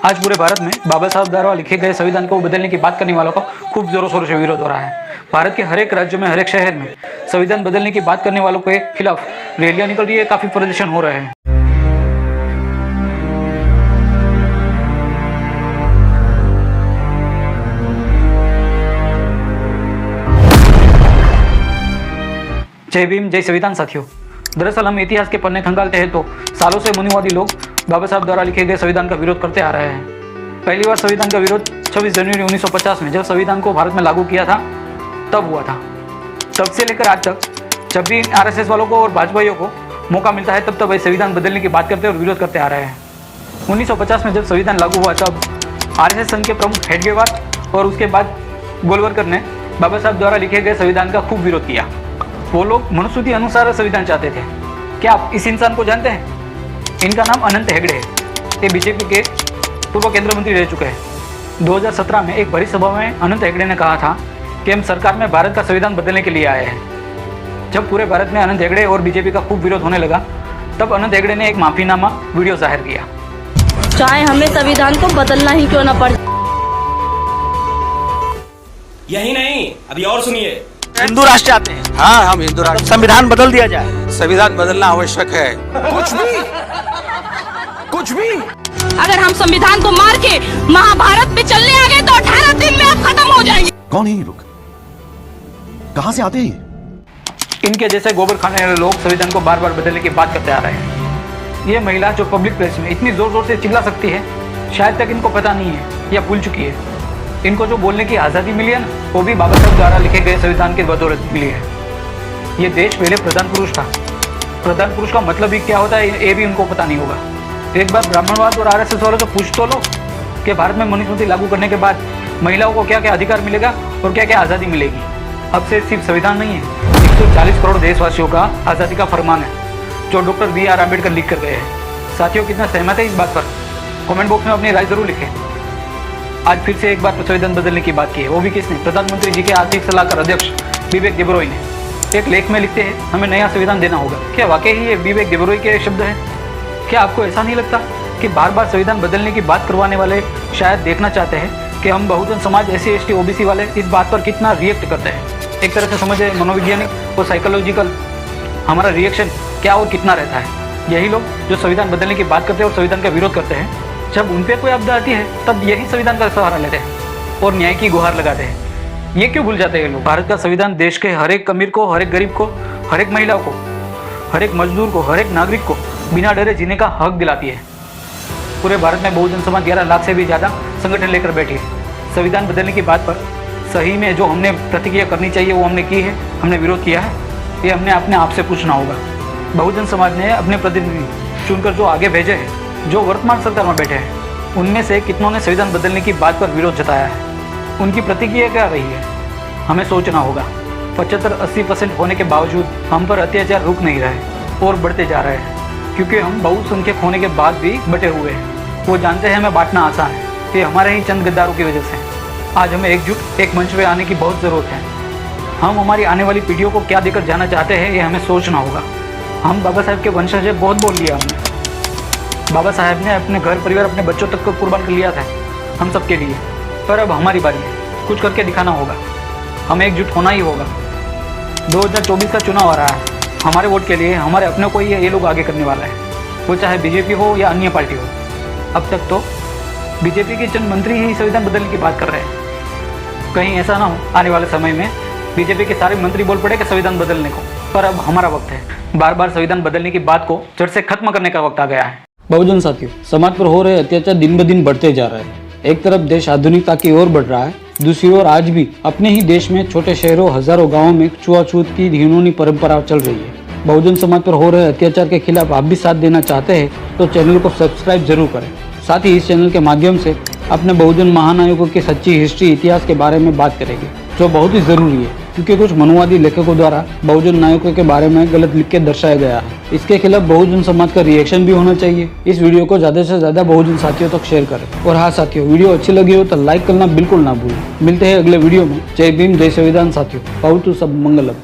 आज पूरे भारत में बाबा साहब द्वारा लिखे गए संविधान को बदलने की बात करने वालों का खूब जोरों शोरों से विरोध हो रहा है। भारत के हर एक राज्य में, हर एक शहर में संविधान बदलने की बात करने वालों के खिलाफ रैलियां निकल रही है, काफी प्रदर्शन हो रहे हैं। जय भीम, जय संविधान साथियों। दरअसल हम इतिहास के पन्ने खंगालते हैं तो सालों से मुनिवादी लोग बाबा साहब द्वारा लिखे गए संविधान का विरोध करते आ रहे हैं। पहली बार संविधान का विरोध 26 जनवरी 1950 में जब संविधान को भारत में लागू किया था तब हुआ था। तब से लेकर आज तक जब भी आरएसएस वालों को और भाजपाइयों को मौका मिलता है तब वही संविधान बदलने की बात करते और विरोध करते आ रहे हैं। 1950 में जब संविधान लागू हुआ तब आरएसएस संघ के प्रमुख हेडगेवार और उसके बाद गोलवलकर ने बाबा साहब द्वारा लिखे गए संविधान का खूब विरोध किया। वो लोग मनुस्मृति अनुसार संविधान चाहते थे। क्या आप इस इंसान को जानते हैं? इनका नाम अनंत हेगड़े है। ये बीजेपी के पूर्व केंद्रीय मंत्री रह चुके हैं। 2017 में एक बड़ी सभा में अनंत हेगड़े ने कहा था कि हम सरकार में भारत का संविधान बदलने के लिए आए हैं। जब पूरे भारत में अनंत हेगड़े और बीजेपी का खूब विरोध होने लगा तब अनंत हेगड़े ने एक माफीनामा वीडियो जाहिर किया। चाहे हमें संविधान को बदलना ही क्यों न पड़े। यही नहीं, अभी और सुनिए। हिंदू राष्ट्र चाहते हैं। हाँ, हम हिंदू राष्ट्र। संविधान बदल दिया जाए। संविधान बदलना आवश्यक है। कुछ भी अगर हम संविधान को मार के महाभारत पे चलने आ गए तो 18 दिन में आप खत्म हो जाएंगे। कौन है ये लोग? कहां से आते हैं? इनके जैसे गोबर खाने वाले लोग संविधान को बार बार बदलने की बात करते आ रहे हैं। ये महिला जो पब्लिक प्लेस में इतनी जोर जोर से चिल्ला सकती है, शायद तक इनको पता नहीं है या भूल चुकी है। इनको जो बोलने की आज़ादी मिली है ना, वो भी बाबा साहब द्वारा लिखे गए संविधान की बदौलत मिली है। ये देश पहले प्रधान पुरुष था। प्रधान पुरुष का मतलब भी क्या होता है ये भी उनको पता नहीं होगा। एक बार ब्राह्मणवाद और आरएसएस वालों से पूछ तो लो कि भारत में मनुस्मृति लागू करने के बाद महिलाओं को क्या क्या अधिकार मिलेगा और क्या क्या आज़ादी मिलेगी। अब से सिर्फ संविधान नहीं है, 140 करोड़ देशवासियों का आज़ादी का फरमान है जो डॉक्टर BR अम्बेडकर लिख कर गए हैं। साथियों, कितना सहमत है इस बात पर? कमेंट बॉक्स में अपनी राय जरूर लिखें। आज फिर से एक बार संविधान बदलने की बात की है, वो भी किसने? प्रधानमंत्री जी के आर्थिक सलाहकार अध्यक्ष विवेक देबरॉय ने एक लेख में लिखते हैं हमें नया संविधान देना होगा। क्या वाकई ही ये विवेक देबरॉय के शब्द हैं? क्या आपको ऐसा नहीं लगता कि बार बार संविधान बदलने की बात करवाने वाले शायद देखना चाहते हैं कि हम Bahujan Samaj SC ST OBC वाले इस बात पर कितना रिएक्ट करते हैं? एक तरह से समझे मनोवैज्ञानिक और साइकोलॉजिकल हमारा रिएक्शन क्या और कितना रहता है। यही लोग जो संविधान बदलने की बात करते हैं और संविधान का विरोध करते हैं, जब उन पर कोई आपदा आती है तब यही संविधान का सहारा लेते हैं और न्याय की गुहार लगाते हैं। ये क्यों भूल जाते हैं लोग? भारत का संविधान देश के हर एक अमीर को, हर एक गरीब को, हर एक महिला को, हर एक मजदूर को, हर एक नागरिक को बिना डरे जीने का हक दिलाती है। पूरे भारत में बहुजन समाज 11 लाख से भी ज़्यादा संगठन लेकर बैठी है। संविधान बदलने की बात पर सही में जो हमने प्रतिक्रिया करनी चाहिए वो हमने की है, हमने विरोध किया है। ये हमने अपने आप से पूछना होगा। बहुजन समाज ने अपने प्रतिनिधि चुनकर जो आगे भेजे हैं, जो वर्तमान सरकार में बैठे हैं, उनमें से कितनों ने संविधान बदलने की बात पर विरोध जताया है? उनकी प्रतिक्रिया क्या रही है? हमें सोचना होगा। 75-80% होने के बावजूद हम पर अत्याचार रुक नहीं रहे और बढ़ते जा रहे हैं, क्योंकि हम बहुसंख्यक होने के बाद भी बटे हुए हैं। वो जानते हैं हमें बांटना आसान है, ये हमारे ही चंद गद्दारों की वजह से। आज हमें एकजुट एक मंच पर आने की बहुत ज़रूरत है। हम हमारी आने वाली पीढ़ियों को क्या देकर जाना चाहते हैं ये हमें सोचना होगा। हम बाबा साहब के वंशज है, बहुत बोल लिया हमने। बाबा साहब ने अपने घर परिवार, अपने बच्चों तक को कुर्बान कर लिया था हम सबके लिए। पर अब हमारी बारी है, कुछ करके दिखाना होगा। हमें एकजुट होना ही होगा। 2024 का चुनाव आ रहा है। हमारे वोट के लिए हमारे अपने को ही ये लोग आगे करने वाला है, वो चाहे बीजेपी हो या अन्य पार्टी हो। अब तक तो बीजेपी के चंद मंत्री ही संविधान बदलने की बात कर रहे हैं। कहीं ऐसा ना हो आने वाले समय में बीजेपी के सारे मंत्री बोल पड़े कि संविधान बदलने को। पर अब हमारा वक्त है। बार बार संविधान बदलने की बात को जड़ से खत्म करने का वक्त आ गया है। बहुजन साथियों, समाज पर हो रहे अत्याचार दिन ब दिन बढ़ते जा रहे हैं। एक तरफ देश आधुनिकता की ओर बढ़ रहा है, दूसरी ओर आज भी अपने ही देश में छोटे शहरों, हजारों गांवों में छुआछूत की घिनौनी परंपरा चल रही है। बहुजन समाज पर हो रहे अत्याचार के खिलाफ आप भी साथ देना चाहते हैं तो चैनल को सब्सक्राइब जरूर करें। साथ ही इस चैनल के माध्यम से अपने बहुजन महानायकों की सच्ची हिस्ट्री, इतिहास के बारे में बात करेंगे, जो बहुत ही जरूरी है, क्योंकि कुछ मनुवादी लेखकों द्वारा बहुजन नायकों के बारे में गलत लिख के दर्शाया गया है। इसके खिलाफ बहुजन समाज का रिएक्शन भी होना चाहिए। इस वीडियो को ज्यादा से ज्यादा बहुजन साथियों तक शेयर करें। और हाँ साथियों, वीडियो अच्छी लगी हो तो लाइक करना बिल्कुल ना भूलें। मिलते हैं अगले वीडियो में। जय भीम, जय संविधान साथियों। पावतु सब मंगलम।